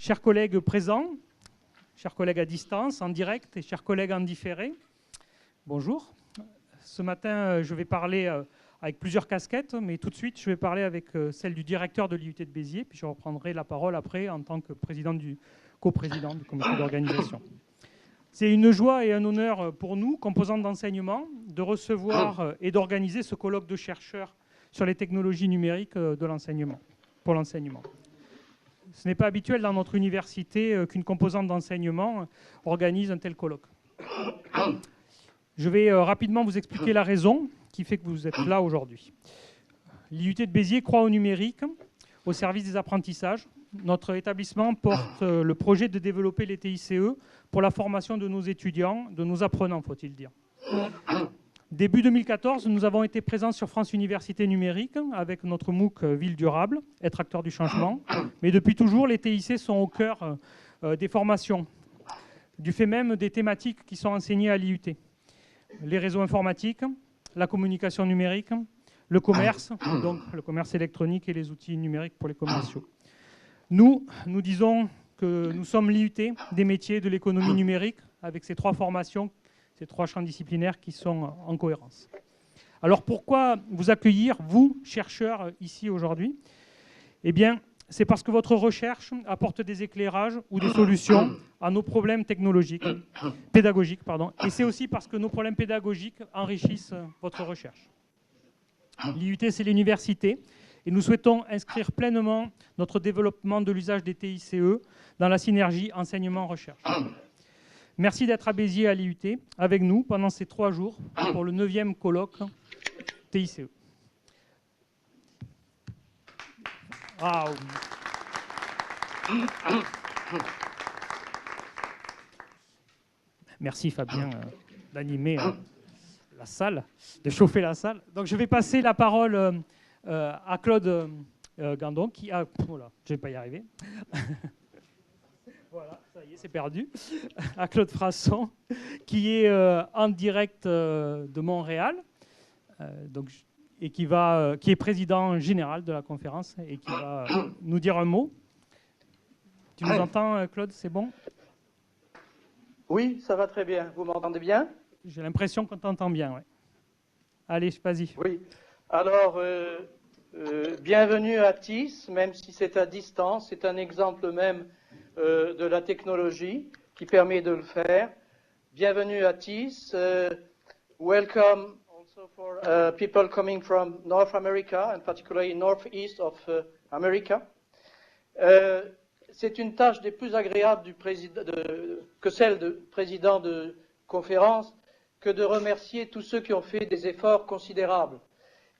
Chers collègues présents, chers collègues à distance, en direct et chers collègues en différé, bonjour. Ce matin, je vais parler avec plusieurs casquettes, mais tout de suite, je vais parler avec celle du directeur de l'IUT de Béziers, puis je reprendrai la parole après en tant que coprésident du comité d'organisation. C'est une joie et un honneur pour nous, composantes d'enseignement, de recevoir et d'organiser ce colloque de chercheurs sur les technologies numériques de l'enseignement, pour l'enseignement. Ce n'est pas habituel dans notre université qu'une composante d'enseignement organise un tel colloque. Je vais rapidement vous expliquer la raison qui fait que vous êtes là aujourd'hui. L'IUT de Béziers croit au numérique, au service des apprentissages. Notre établissement porte le projet de développer les TICE pour la formation de nos étudiants, de nos apprenants, faut-il dire. Début 2014, nous avons été présents sur France Université Numérique avec notre MOOC Ville durable, être acteur du changement. Mais depuis toujours, les TIC sont au cœur des formations, du fait même des thématiques qui sont enseignées à l'IUT. Les réseaux informatiques, la communication numérique, le commerce, donc le commerce électronique et les outils numériques pour les commerciaux. Nous disons que nous sommes l'IUT des métiers de l'économie numérique avec ces trois formations, ces trois champs disciplinaires qui sont en cohérence. Alors pourquoi vous accueillir, vous, chercheurs, ici aujourd'hui? Eh bien, c'est parce que votre recherche apporte des éclairages ou des solutions à nos problèmes pédagogiques. Et c'est aussi parce que nos problèmes pédagogiques enrichissent votre recherche. L'IUT, c'est l'université. Et nous souhaitons inscrire pleinement notre développement de l'usage des TICE dans la synergie enseignement-recherche. Merci d'être à Béziers à l'IUT avec nous pendant ces 3 jours pour le 9e colloque TICE. Wow. Merci Fabien d'animer la salle, de chauffer la salle. Donc je vais passer la parole à Claude Gandon qui a... Voilà, je ne vais pas y arriver. Voilà, ça y est, c'est perdu. À Claude Frasson, qui est en direct de Montréal, et qui est président général de la conférence et qui va nous dire un mot. Tu nous entends, Claude? C'est bon? Oui, ça va très bien. Vous m'entendez bien? J'ai l'impression qu'on t'entend bien, oui. Allez, vas-y. Oui. Alors, bienvenue à TIS, même si c'est à distance. C'est un exemple même de la technologie qui permet de le faire. Bienvenue à TIS. Welcome also for people coming from North America, and particularly northeast of America. C'est une tâche des plus agréables que celle de président de conférence que de remercier tous ceux qui ont fait des efforts considérables.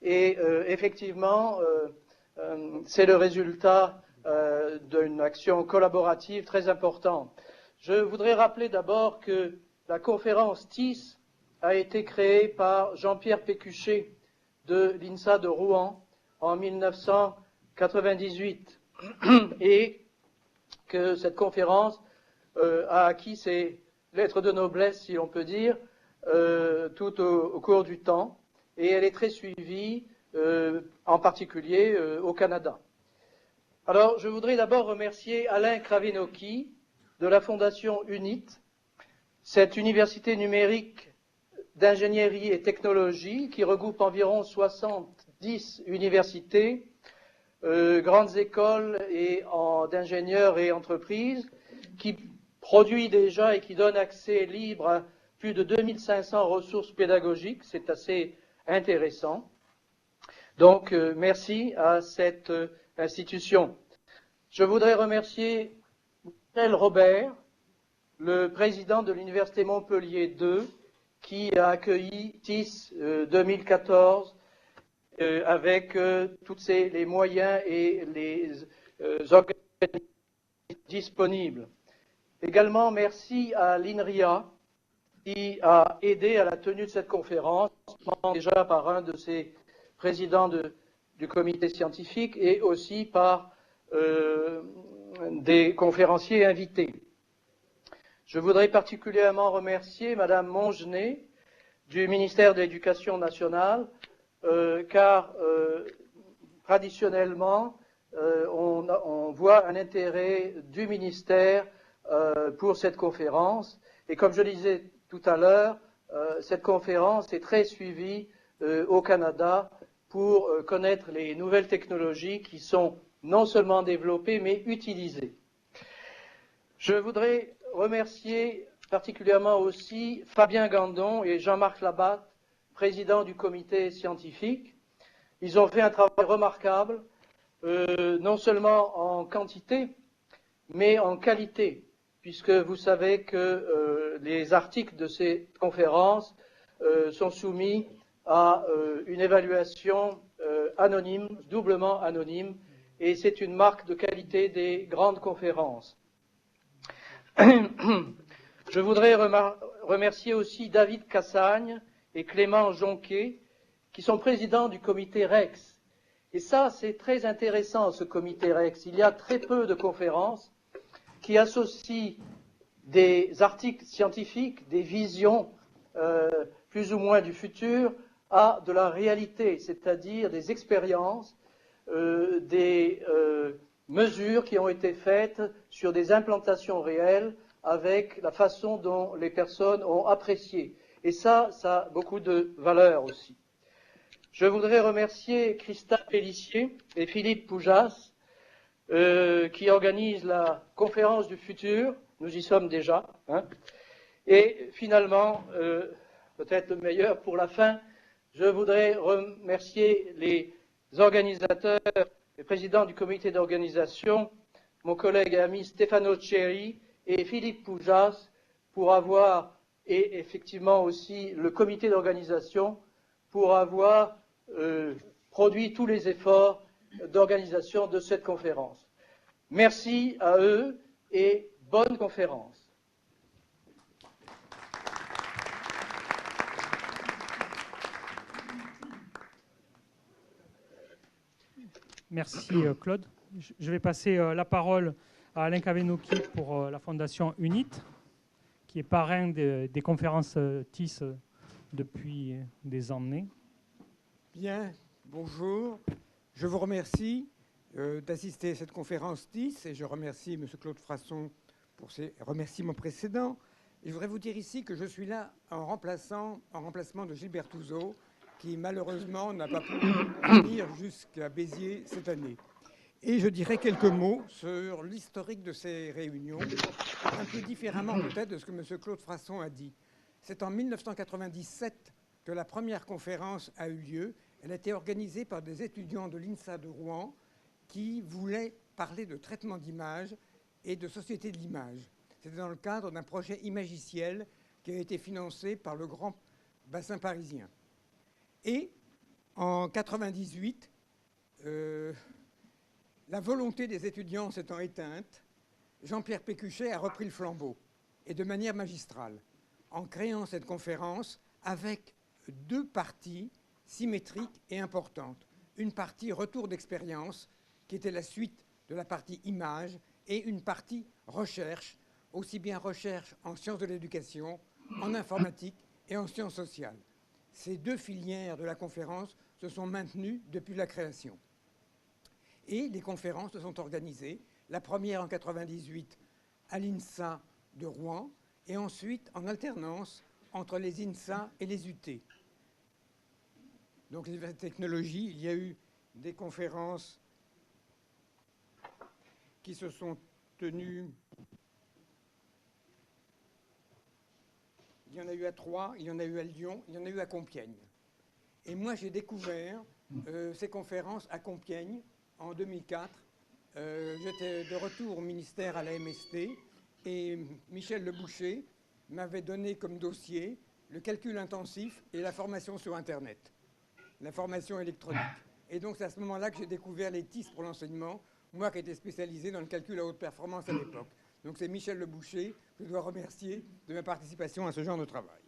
Et effectivement, c'est le résultat d'une action collaborative très importante. Je voudrais rappeler d'abord que la conférence TIS a été créée par Jean-Pierre Pécuchet de l'INSA de Rouen en 1998 et que cette conférence a acquis ses lettres de noblesse, si l'on peut dire, tout au cours du temps, et elle est très suivie, en particulier au Canada. Alors, je voudrais d'abord remercier Alain Kravenocki de la Fondation UNIT, cette université numérique d'ingénierie et technologie qui regroupe environ 70 universités, grandes écoles d'ingénieurs et entreprises, qui produit déjà et qui donne accès libre à plus de 2500 ressources pédagogiques. C'est assez intéressant. Donc, merci à cette institution. Je voudrais remercier Michel Robert, le président de l'Université Montpellier 2, qui a accueilli TIS 2014 avec tous les moyens et les organismes disponibles. Également, merci à l'INRIA qui a aidé à la tenue de cette conférence, déjà par un de ses présidents du comité scientifique et aussi par des conférenciers invités. Je voudrais particulièrement remercier Madame Mongenet du ministère de l'Éducation nationale, car traditionnellement, on voit un intérêt du ministère pour cette conférence. Et comme je disais tout à l'heure, cette conférence est très suivie au Canada pour connaître les nouvelles technologies qui sont non seulement développées, mais utilisées. Je voudrais remercier particulièrement aussi Fabien Gandon et Jean-Marc Labatte, président du comité scientifique. Ils ont fait un travail remarquable, non seulement en quantité, mais en qualité, puisque vous savez que les articles de ces conférences sont soumis à une évaluation anonyme, doublement anonyme, et c'est une marque de qualité des grandes conférences. Je voudrais remercier aussi David Cassagne et Clément Jonquet, qui sont présidents du comité REX. Et ça, c'est très intéressant, ce comité REX. Il y a très peu de conférences qui associent des articles scientifiques, des visions plus ou moins du futur, à de la réalité, c'est-à-dire des expériences, des mesures qui ont été faites sur des implantations réelles avec la façon dont les personnes ont apprécié. Et ça a beaucoup de valeur aussi. Je voudrais remercier Christa Pellissier et Philippe Poujas qui organisent la conférence du futur. Nous y sommes déjà. Hein. Et finalement, peut-être le meilleur pour la fin, je voudrais remercier les organisateurs, les présidents du comité d'organisation, mon collègue et ami Stefano Ceri et Philippe Poujas pour avoir, et effectivement aussi le comité d'organisation, pour avoir produit tous les efforts d'organisation de cette conférence. Merci à eux et bonne conférence. Merci Claude. Je vais passer la parole à Alain Kavenouki pour la Fondation UNIT, qui est parrain des conférences TIS depuis des années. Bien, bonjour. Je vous remercie d'assister à cette conférence TIS et je remercie M. Claude Frasson pour ses remerciements précédents. Et je voudrais vous dire ici que je suis là en remplacement de Gilbert Touzeau, qui malheureusement n'a pas pu venir jusqu'à Béziers cette année. Et je dirais quelques mots sur l'historique de ces réunions, un peu différemment peut-être de ce que M. Claude Frasson a dit. C'est en 1997 que la première conférence a eu lieu. Elle a été organisée par des étudiants de l'INSA de Rouen qui voulaient parler de traitement d'image et de société de l'image. C'était dans le cadre d'un projet imagiciel qui a été financé par le Grand Bassin parisien. Et en 1998, la volonté des étudiants s'étant éteinte, Jean-Pierre Pécuchet a repris le flambeau, et de manière magistrale, en créant cette conférence avec deux parties symétriques et importantes. Une partie retour d'expérience, qui était la suite de la partie image, et une partie recherche, aussi bien recherche en sciences de l'éducation, en informatique et en sciences sociales. Ces deux filières de la conférence se sont maintenues depuis la création. Et les conférences se sont organisées, la première en 1998 à l'INSA de Rouen, et ensuite en alternance entre les INSA et les UT. Donc les technologies, il y a eu des conférences qui se sont tenues. Il y en a eu à Troyes, il y en a eu à Lyon, il y en a eu à Compiègne. Et moi, j'ai découvert ces conférences à Compiègne en 2004. J'étais de retour au ministère à la MST et Michel Leboucher m'avait donné comme dossier le calcul intensif et la formation sur Internet, la formation électronique. Et donc, c'est à ce moment-là que j'ai découvert les TIS pour l'enseignement, moi qui étais spécialisé dans le calcul à haute performance à l'époque. Donc, c'est Michel Leboucher que je dois remercier de ma participation à ce genre de travail.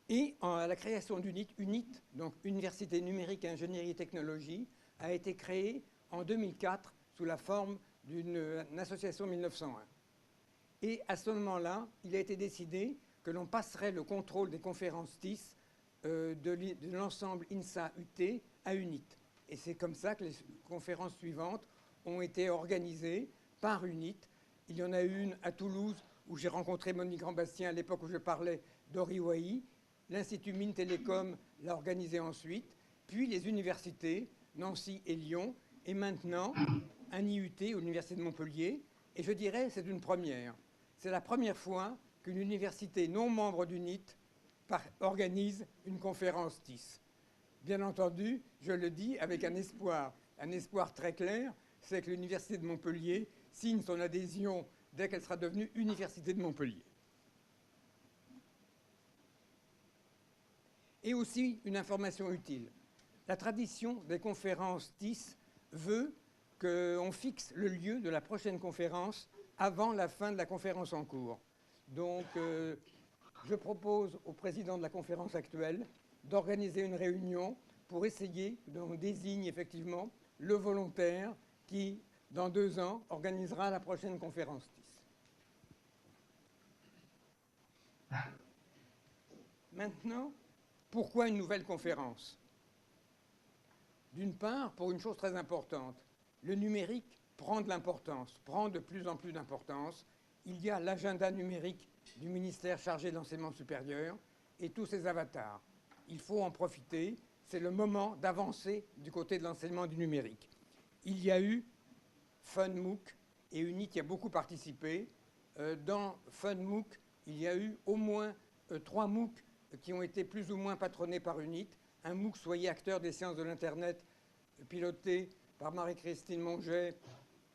Et à la création d'UNIT, donc Université numérique et ingénierie et technologie, a été créée en 2004 sous la forme d'une association 1901. Et à ce moment-là, il a été décidé que l'on passerait le contrôle des conférences TIS de l'ensemble INSA-UT à UNIT. Et c'est comme ça que les conférences suivantes ont été organisées par UNIT. Il y en a une à Toulouse où j'ai rencontré Monique Grand-Bastien à l'époque où je parlais d'Oriwaï. L'Institut Mines Télécom l'a organisée ensuite. Puis les universités, Nancy et Lyon. Et maintenant, un IUT, l'Université de Montpellier. Et je dirais c'est une première. C'est la première fois qu'une université non membre d'UNIT organise une conférence TIS. Bien entendu, je le dis avec un espoir très clair, c'est que l'Université de Montpellier signe son adhésion dès qu'elle sera devenue Université de Montpellier. Et aussi une information utile. La tradition des conférences TIS veut qu'on fixe le lieu de la prochaine conférence avant la fin de la conférence en cours. Donc, je propose au président de la conférence actuelle d'organiser une réunion pour essayer qu'on désigne effectivement le volontaire qui, dans 2 ans, organisera la prochaine conférence TIS. Maintenant, pourquoi une nouvelle conférence? D'une part, pour une chose très importante, le numérique prend de l'importance, prend de plus en plus d'importance. Il y a l'agenda numérique du ministère chargé de l'enseignement supérieur et tous ses avatars. Il faut en profiter. C'est le moment d'avancer du côté de l'enseignement du numérique. Il y a eu FunMOOC et UNIT y a beaucoup participé. Dans FunMOOC, il y a eu au moins 3 MOOC qui ont été plus ou moins patronnés par UNIT. Un MOOC Soyez acteurs des sciences de l'Internet, piloté par Marie-Christine Monget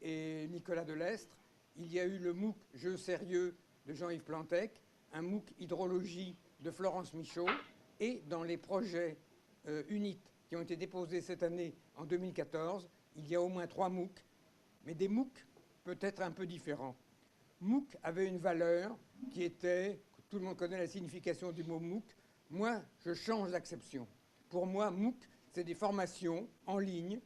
et Nicolas Delestre. Il y a eu le MOOC Jeux sérieux de Jean-Yves Plantec, un MOOC Hydrologie de Florence Michaud, et dans les projets UNIT qui ont été déposés cette année en 2014, il y a au moins 3 MOOC, mais des MOOC peut-être un peu différents. MOOC avait une valeur qui était, tout le monde connaît la signification du mot MOOC, moi je change d'acception. Pour moi, MOOC, c'est des formations en ligne,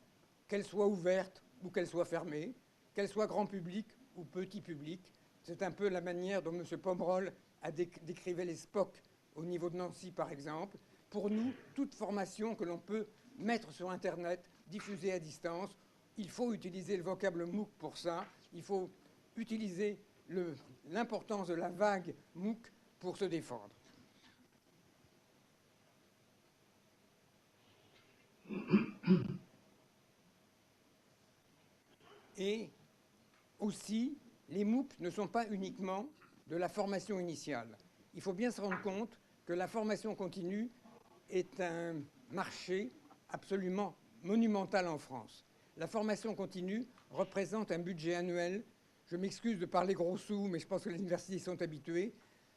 qu'elles soient ouvertes ou qu'elles soient fermées, qu'elles soient grand public ou petit public. C'est un peu la manière dont M. Pomerol a décrivé les SPOC au niveau de Nancy, par exemple. Pour nous, toute formation que l'on peut mettre sur Internet, diffuser à distance, il faut utiliser le vocable MOOC pour ça. Il faut utiliser l'importance de la vague MOOC pour se défendre. Et aussi, les MOOC ne sont pas uniquement de la formation initiale. Il faut bien se rendre compte que la formation continue est un marché absolument monumental en France. La formation continue représente un budget annuel, je m'excuse de parler gros sous, mais je pense que les universités y sont habituées,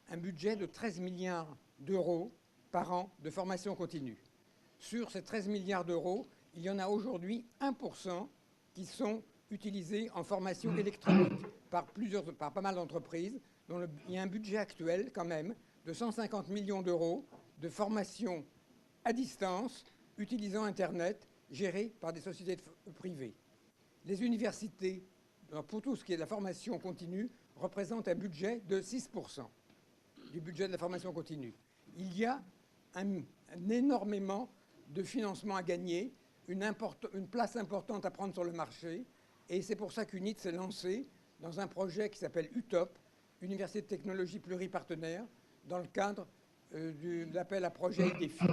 un budget de 13 milliards d'euros par an de formation continue. Sur ces 13 milliards d'euros, il y en a aujourd'hui 1% qui sont utilisés en formation électronique par pas mal d'entreprises. Il y a un budget actuel quand même de 150 millions d'euros de formation à distance utilisant Internet gérée par des sociétés privées. Les universités, pour tout ce qui est de la formation continue, représentent un budget de 6% du budget de la formation continue. Il y a énormément de financement à gagner, une place importante à prendre sur le marché. Et c'est pour ça qu'UNIT s'est lancé dans un projet qui s'appelle UTOP, Université de technologie pluripartenaire, dans le cadre de l'appel à projet et défis.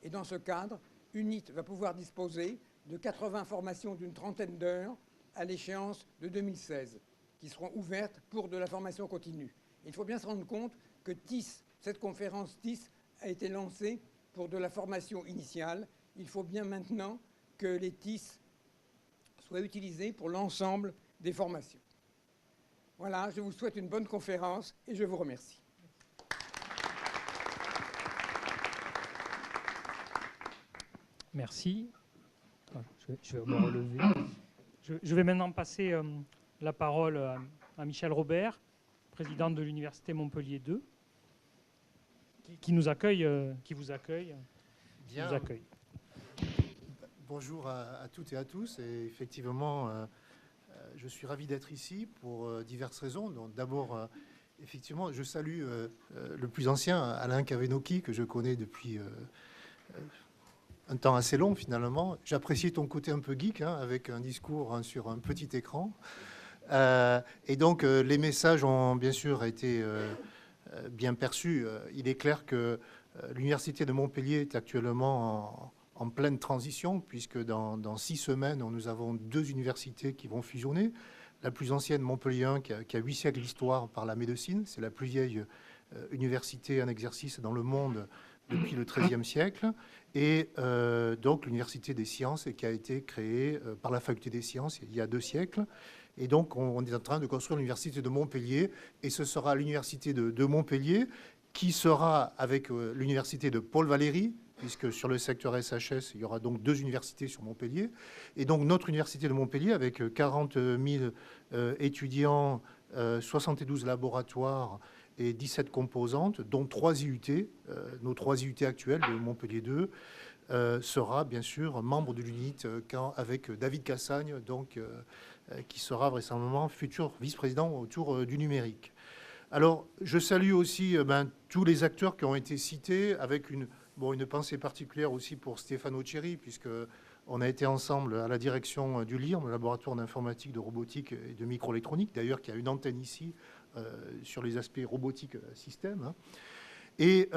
Et dans ce cadre, UNIT va pouvoir disposer de 80 formations d'une trentaine d'heures à l'échéance de 2016, qui seront ouvertes pour de la formation continue. Il faut bien se rendre compte que TIS, cette conférence TIS, a été lancée pour de la formation initiale. Il faut bien maintenant que les TIS soient utilisés pour l'ensemble des formations. Voilà, je vous souhaite une bonne conférence et je vous remercie. Merci. Je vais me relever. Je vais maintenant passer la parole à Michel Robert, président de l'Université Montpellier 2, qui nous accueille, qui vous accueille. Bien. Vous accueille. Bonjour à toutes et à tous. Et effectivement, je suis ravi d'être ici pour diverses raisons. Donc, d'abord, effectivement, je salue le plus ancien, Alain Kavenoki, que je connais depuis un temps assez long finalement. J'apprécie ton côté un peu geek, hein, avec un discours sur un petit écran. Et donc, les messages ont bien sûr été bien perçus. Il est clair que l'Université de Montpellier est actuellement en pleine transition, puisque dans 6 semaines, nous avons 2 universités qui vont fusionner. La plus ancienne, Montpellier 1, qui a 8 siècles d'histoire par la médecine. C'est la plus vieille université en exercice dans le monde depuis le XIIIe siècle. Et donc, l'Université des sciences, qui a été créée par la Faculté des sciences il y a 2 siècles. Et donc, on est en train de construire l'Université de Montpellier. Et ce sera l'Université de Montpellier qui sera avec l'Université de Paul Valéry, puisque sur le secteur SHS, il y aura donc 2 universités sur Montpellier. Et donc, notre Université de Montpellier, avec 40 000 étudiants, 72 laboratoires et 17 composantes, dont 3 IUT, nos 3 IUT actuels de Montpellier 2, sera bien sûr membre de l'UNIT avec David Cassagne, donc, qui sera vraisemblablement futur vice-président autour du numérique. Alors, je salue aussi tous les acteurs qui ont été cités, avec une pensée particulière aussi pour Stefano Ceri, puisqu'on a été ensemble à la direction du LIRM, le laboratoire d'informatique, de robotique et de microélectronique, d'ailleurs, qui a une antenne ici sur les aspects robotique système. Et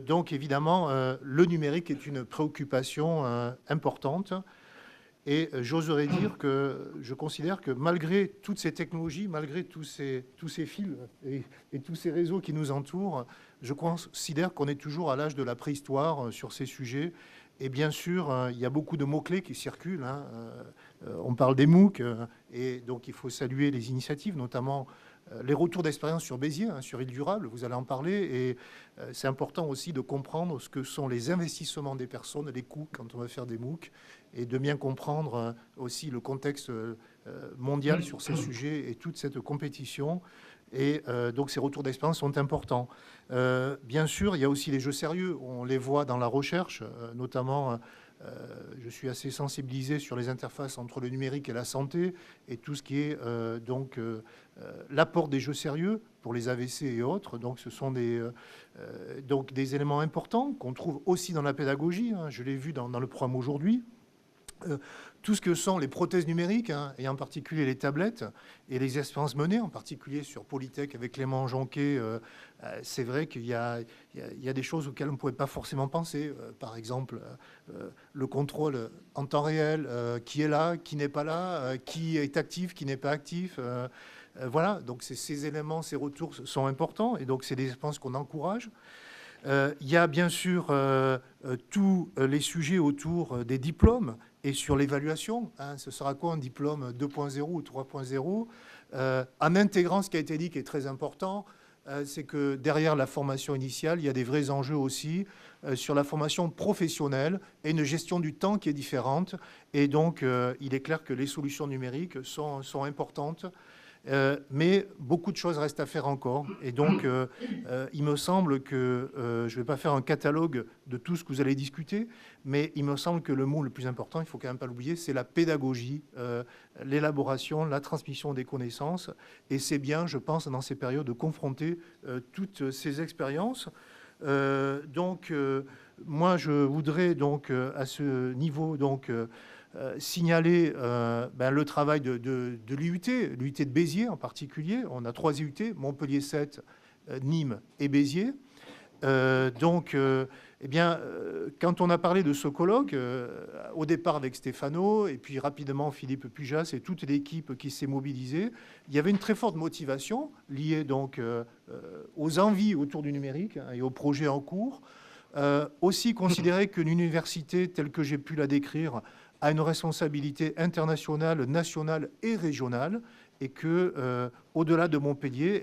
donc, évidemment, le numérique est une préoccupation importante. Et j'oserais dire que je considère que malgré toutes ces technologies, malgré tous ces fils et tous ces réseaux qui nous entourent, je considère qu'on est toujours à l'âge de la préhistoire sur ces sujets. Et bien sûr, il y a beaucoup de mots-clés qui circulent. Hein. On parle des MOOC, et donc il faut saluer les initiatives, notamment les retours d'expérience sur Béziers, hein, sur Île Durable, vous allez en parler. Et c'est important aussi de comprendre ce que sont les investissements des personnes, les coûts quand on va faire des MOOC, et de bien comprendre aussi le contexte mondial sur ces sujets et toute cette compétition. Et donc ces retours d'expérience sont importants. Bien sûr, il y a aussi les jeux sérieux. On les voit dans la recherche, notamment... je suis assez sensibilisé sur les interfaces entre le numérique et la santé et tout ce qui est donc l'apport des jeux sérieux pour les AVC et autres. Donc ce sont donc des éléments importants qu'on trouve aussi dans la pédagogie. Hein. Je l'ai vu dans le programme aujourd'hui. Tout ce que sont les prothèses numériques, hein, et en particulier les tablettes, et les expériences menées, en particulier sur Polytech avec Clément Jonquet, c'est vrai qu'il y a des choses auxquelles on ne pouvait pas forcément penser. Par exemple, le contrôle en temps réel, qui est là, qui n'est pas là, qui est actif, qui n'est pas actif. Voilà, donc ces éléments, ces retours sont importants, et donc c'est des expériences qu'on encourage. Il y a bien sûr tous les sujets autour des diplômes et sur l'évaluation. Hein, ce sera quoi un diplôme 2.0 ou 3.0 en intégrant ce qui a été dit qui est très important, c'est que derrière la formation initiale, il y a des vrais enjeux aussi sur la formation professionnelle et une gestion du temps qui est différente. Et donc, il est clair que les solutions numériques sont importantes. Mais beaucoup de choses restent à faire encore. Et donc, il me semble que, je ne vais pas faire un catalogue de tout ce que vous allez discuter, mais il me semble que le mot le plus important, il ne faut quand même pas l'oublier, c'est la pédagogie, l'élaboration, la transmission des connaissances. Et c'est bien, je pense, dans ces périodes, de confronter toutes ces expériences. Donc, moi, je voudrais donc, à ce niveau, donc... signaler le travail de l'IUT, l'IUT de Béziers en particulier. On a 3 IUT, Montpellier 7, Nîmes et Béziers. Donc, quand on a parlé de ce colloque, au départ avec Stefano, et puis rapidement Philippe Pujas et toute l'équipe qui s'est mobilisée, il y avait une très forte motivation liée donc aux envies autour du numérique, hein, et aux projets en cours. Aussi considérer qu'une université telle que j'ai pu la décrire a une responsabilité internationale, nationale et régionale, et que, au-delà de Montpellier,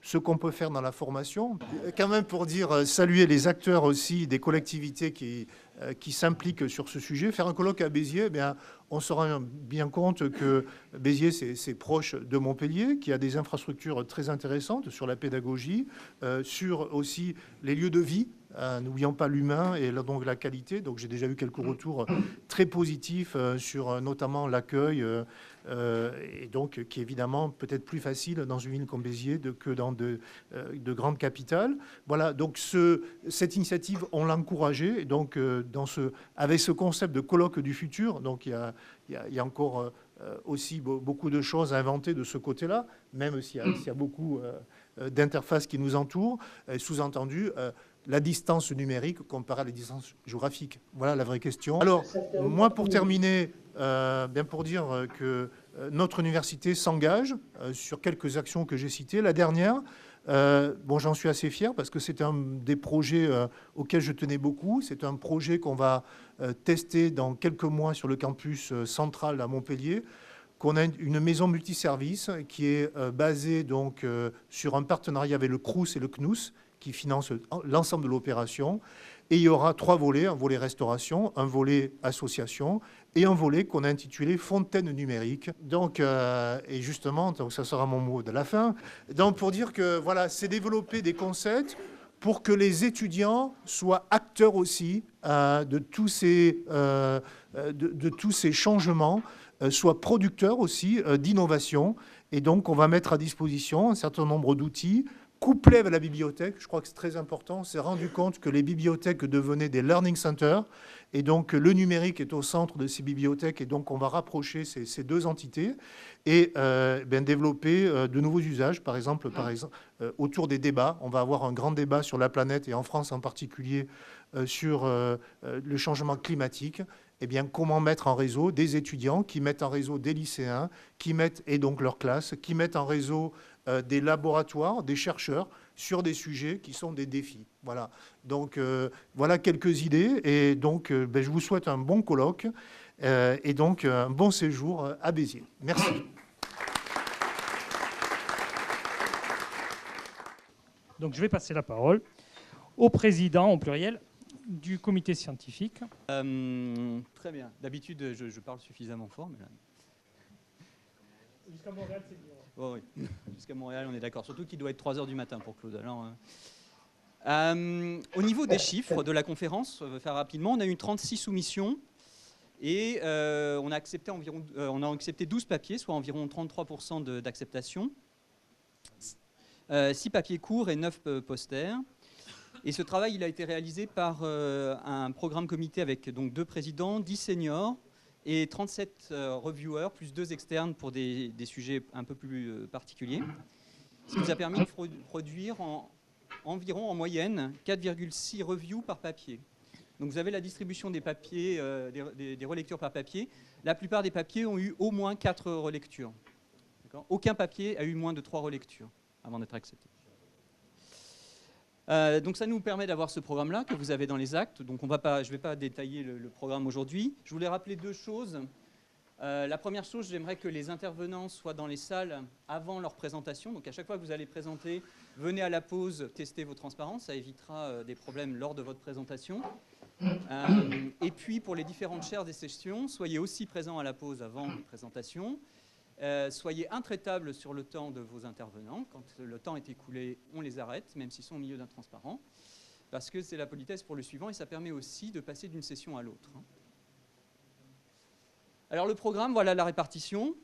ce qu'on peut faire dans la formation, quand même pour dire, saluer les acteurs aussi des collectivités qui s'impliquent sur ce sujet. Faire un colloque à Béziers, on se rend bien compte que Béziers, c'est proche de Montpellier, qui a des infrastructures très intéressantes sur la pédagogie, sur aussi les lieux de vie. N'oublions pas l'humain et donc la qualité. Donc j'ai déjà eu quelques retours très positifs sur notamment l'accueil et donc qui est évidemment peut-être plus facile dans une ville comme Béziers que dans de grandes capitales. Voilà, donc cette initiative, on l'a encouragée. Donc avec ce concept de colloque du futur, donc il y a encore aussi beaucoup de choses à inventer de ce côté-là, même s'il y a beaucoup d'interfaces qui nous entourent. Sous-entendu, la distance numérique comparée à la distance géographique. Voilà la vraie question. Alors, moi, pour terminer, bien pour dire que notre université s'engage sur quelques actions que j'ai citées. La dernière, bon, j'en suis assez fier parce que c'est un des projets auxquels je tenais beaucoup. C'est un projet qu'on va tester dans quelques mois sur le campus central à Montpellier, qu'on a une maison multiservice qui est basée donc, sur un partenariat avec le Crous et le CNUS qui finance l'ensemble de l'opération. Et il y aura 3 volets, un volet restauration, un volet association et un volet qu'on a intitulé Fontaine numérique. Donc, et justement, donc ça sera mon mot de la fin, donc pour dire que voilà, c'est développer des concepts pour que les étudiants soient acteurs aussi de tous ces changements, soient producteurs aussi d'innovation. Et donc, on va mettre à disposition un certain nombre d'outils couplés avec la bibliothèque. Je crois que c'est très important. On s'est rendu compte que les bibliothèques devenaient des learning centers. Et donc, le numérique est au centre de ces bibliothèques. Et donc, on va rapprocher ces deux entités et développer de nouveaux usages. Par exemple, autour des débats. On va avoir un grand débat sur la planète et en France en particulier sur le changement climatique. Eh bien, comment mettre en réseau des étudiants qui mettent en réseau des lycéens, et donc leur classe, qui mettent en réseau des laboratoires, des chercheurs sur des sujets qui sont des défis. Voilà. Donc, voilà quelques idées. Et donc, je vous souhaite un bon colloque et donc un bon séjour à Béziers. Merci. Donc, je vais passer la parole au président, au pluriel, du comité scientifique. Très bien. D'habitude, je parle suffisamment fort. Mais là... Jusqu'à Montréal, c'est bien. Oh, oui. Jusqu'à Montréal, on est d'accord. Surtout qu'il doit être 3 h du matin pour Claude. Alors, au niveau des chiffres de la conférence, on va faire rapidement, on a eu 36 soumissions et on a accepté 12 papiers, soit environ 33% d'acceptation. 6 papiers courts et 9 posters. Et ce travail, il a été réalisé par un programme comité avec donc 2 présidents, 10 seniors et 37 reviewers, plus 2 externes pour des sujets un peu plus particuliers. Ce qui nous a permis de produire environ en moyenne 4,6 reviews par papier. Donc vous avez la distribution des papiers, des relectures par papier. La plupart des papiers ont eu au moins 4 relectures. Aucun papier a eu moins de 3 relectures avant d'être accepté. Donc ça nous permet d'avoir ce programme-là que vous avez dans les actes. Donc je ne vais pas détailler le programme aujourd'hui. Je voulais rappeler 2 choses. La première chose, j'aimerais que les intervenants soient dans les salles avant leur présentation. Donc à chaque fois que vous allez présenter, venez à la pause tester vos transparences. Ça évitera des problèmes lors de votre présentation. Et puis pour les différentes chaires des sessions, soyez aussi présents à la pause avant la présentation. Soyez intraitables sur le temps de vos intervenants. Quand le temps est écoulé, on les arrête, même s'ils sont au milieu d'un transparent, parce que c'est la politesse pour le suivant et ça permet aussi de passer d'une session à l'autre. Alors le programme, voilà la répartition.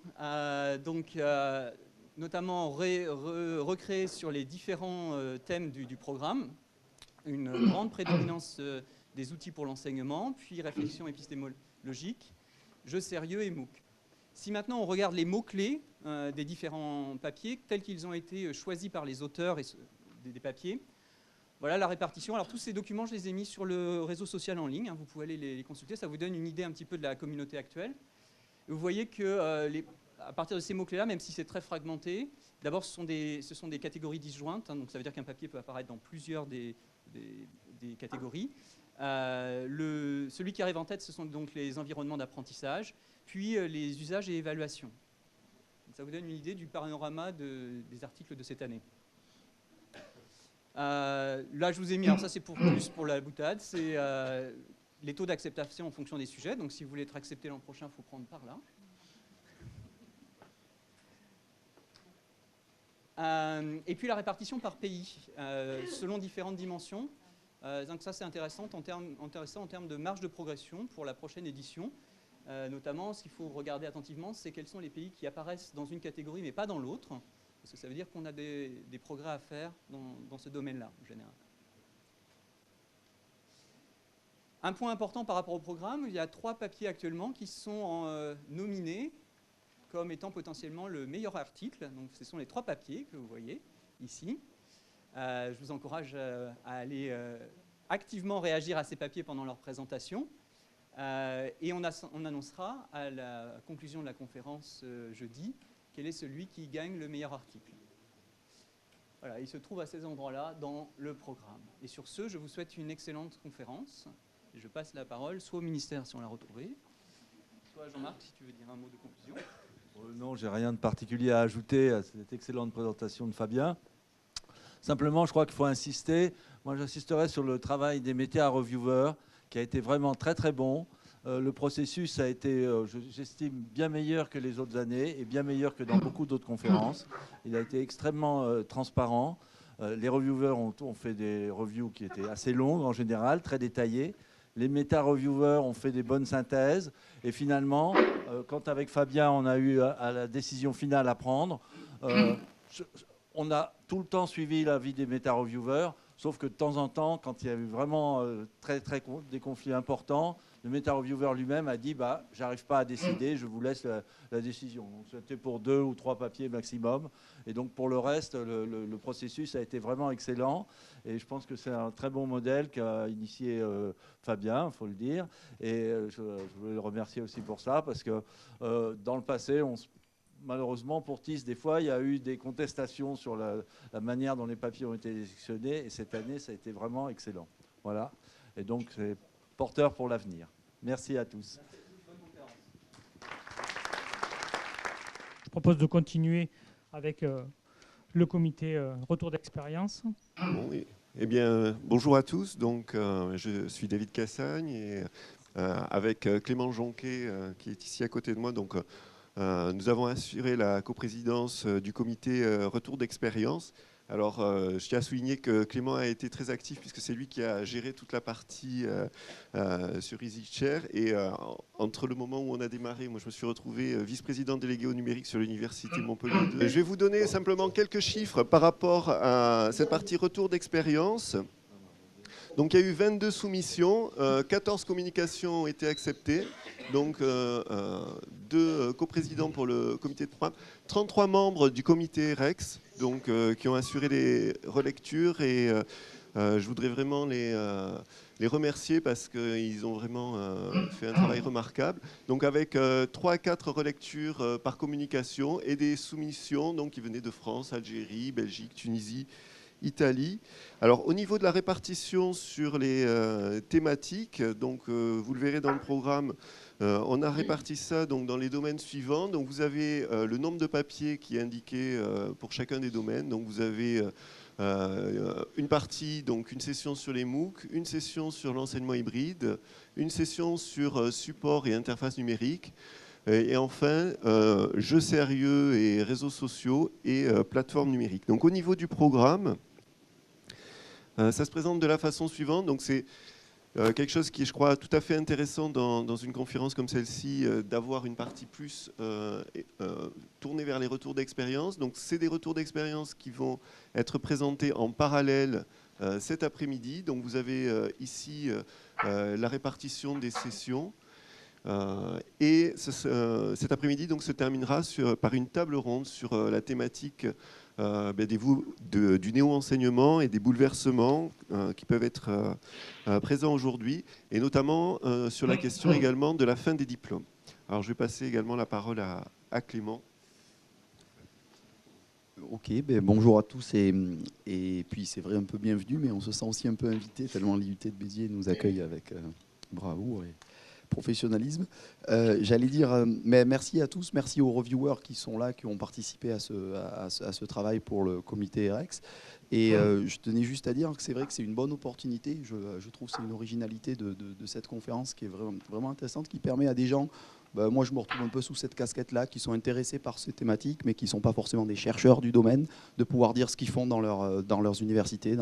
Notamment recréer sur les différents thèmes du programme, une grande prédominance des outils pour l'enseignement, puis réflexion épistémologique, jeu sérieux et MOOC. Si maintenant on regarde les mots-clés des différents papiers, tels qu'ils ont été choisis par les auteurs des papiers, voilà la répartition. Alors tous ces documents, je les ai mis sur le réseau social en ligne, vous pouvez aller les consulter, ça vous donne une idée un petit peu de la communauté actuelle. Et vous voyez que à partir de ces mots-clés-là, même si c'est très fragmenté, d'abord ce sont des catégories disjointes, donc ça veut dire qu'un papier peut apparaître dans plusieurs des catégories. Celui qui arrive en tête, ce sont donc les environnements d'apprentissage, puis les usages et évaluations. Ça vous donne une idée du panorama des articles de cette année. Là, je vous ai mis, alors ça c'est plus pour la boutade, c'est les taux d'acceptation en fonction des sujets. Donc si vous voulez être accepté l'an prochain, il faut prendre par là. Et puis la répartition par pays, selon différentes dimensions. Donc ça, c'est intéressant en termes de marge de progression pour la prochaine édition. Notamment, ce qu'il faut regarder attentivement, c'est quels sont les pays qui apparaissent dans une catégorie mais pas dans l'autre, parce que ça veut dire qu'on a des progrès à faire dans ce domaine-là, en général. Un point important par rapport au programme, il y a 3 papiers actuellement qui sont nominés comme étant potentiellement le meilleur article. Donc, ce sont les 3 papiers que vous voyez ici. Je vous encourage à aller activement réagir à ces papiers pendant leur présentation. Et on annoncera à la conclusion de la conférence jeudi quel est celui qui gagne le meilleur article. Voilà, il se trouve à ces endroits-là dans le programme. Et sur ce, je vous souhaite une excellente conférence. Et je passe la parole soit au ministère si on l'a retrouvé, soit à Jean-Marc si tu veux dire un mot de conclusion. Non, j'ai rien de particulier à ajouter à cette excellente présentation de Fabien. Simplement, je crois qu'il faut insister. Moi, j'insisterai sur le travail des médias reviewers qui a été vraiment très très bon. Le processus a été, j'estime, bien meilleur que les autres années et bien meilleur que dans beaucoup d'autres conférences. Il a été extrêmement transparent. Les reviewers ont fait des reviews qui étaient assez longues en général, très détaillées. Les méta-reviewers ont fait des bonnes synthèses. Et finalement, quand avec Fabien, on a eu à la décision finale à prendre, on a tout le temps suivi l'avis des méta-reviewers, sauf que de temps en temps, quand il y a eu vraiment des conflits importants, le méta-reviewer lui-même a dit « j'arrive pas à décider, je vous laisse la décision ». Donc c'était pour 2 ou 3 papiers maximum. Et donc pour le reste, le processus a été vraiment excellent. Et je pense que c'est un très bon modèle qu'a initié Fabien, il faut le dire. Et je voulais le remercier aussi pour ça, parce que dans le passé, malheureusement, pour TIS, des fois, il y a eu des contestations sur la manière dont les papiers ont été sélectionnés. Et cette année, ça a été vraiment excellent. Voilà. Et donc, c'est porteur pour l'avenir. Merci à tous. Je propose de continuer avec le comité retour d'expérience. Bon, eh bien, bonjour à tous. Donc, je suis David Cassagne et avec Clément Jonquet qui est ici à côté de moi. Donc, nous avons assuré la coprésidence du comité retour d'expérience. Alors, je tiens à souligner que Clément a été très actif puisque c'est lui qui a géré toute la partie sur EasyChair. Et entre le moment où on a démarré, moi je me suis retrouvé vice-président délégué au numérique sur l'université Montpellier 2. Je vais vous donner simplement quelques chiffres par rapport à cette partie retour d'expérience. Donc il y a eu 22 soumissions, 14 communications ont été acceptées, donc 2 coprésidents pour le comité de programme, 33 membres du comité REX, donc, qui ont assuré les relectures et je voudrais vraiment les remercier parce qu'ils ont vraiment fait un travail remarquable. Donc avec 3 à 4 relectures par communication et des soumissions donc, qui venaient de France, Algérie, Belgique, Tunisie, Italie. Alors au niveau de la répartition sur les thématiques, donc vous le verrez dans le programme, on a réparti ça donc, dans les domaines suivants. Donc vous avez le nombre de papiers qui est indiqué pour chacun des domaines. Donc vous avez une partie, donc une session sur les MOOC, une session sur l'enseignement hybride, une session sur support et interface numérique. Et enfin, jeux sérieux et réseaux sociaux et plateformes numériques. Donc au niveau du programme, ça se présente de la façon suivante. Donc c'est quelque chose qui est, je crois, tout à fait intéressant dans une conférence comme celle-ci, d'avoir une partie plus tournée vers les retours d'expérience. Donc c'est des retours d'expérience qui vont être présentés en parallèle cet après-midi. Donc vous avez ici la répartition des sessions. Et cet après-midi donc, se terminera par une table ronde sur la thématique du néo-enseignement et des bouleversements qui peuvent être présents aujourd'hui, et notamment sur la question également de la fin des diplômes. Alors je vais passer également la parole à Clément. Ok, bonjour à tous et puis c'est vrai un peu bienvenue, mais on se sent aussi un peu invité tellement l'IUT de Béziers nous accueille avec bravoure et professionnalisme. J'allais dire, mais merci à tous, merci aux reviewers qui sont là, qui ont participé à ce travail pour le comité REX. Et je tenais juste à dire que c'est vrai que c'est une bonne opportunité. Je trouve que c'est une originalité de cette conférence qui est vraiment intéressante, qui permet à des gens moi, je me retrouve un peu sous cette casquette-là, qui sont intéressés par ces thématiques, mais qui ne sont pas forcément des chercheurs du domaine, de pouvoir dire ce qu'ils font dans leurs universités,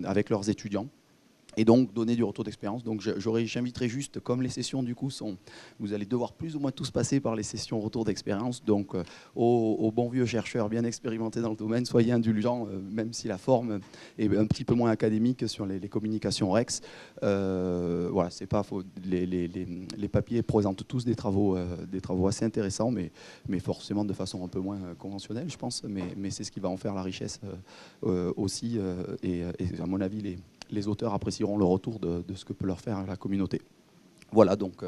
avec leurs étudiants. Et donc donner du retour d'expérience. Donc j'inviterai juste, comme les sessions du coup vous allez devoir plus ou moins tous passer par les sessions retour d'expérience. Donc aux bons vieux chercheurs bien expérimentés dans le domaine, soyez indulgents, même si la forme est un petit peu moins académique sur les communications Rex. Voilà, c'est pas faux. Les papiers présentent tous des travaux assez intéressants, mais forcément de façon un peu moins conventionnelle, je pense. Mais c'est ce qui va en faire la richesse aussi. Et à mon avis, les auteurs apprécieront le retour de ce que peut leur faire la communauté. Voilà, donc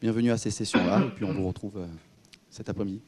bienvenue à ces sessions-là, et puis on vous retrouve cet après-midi.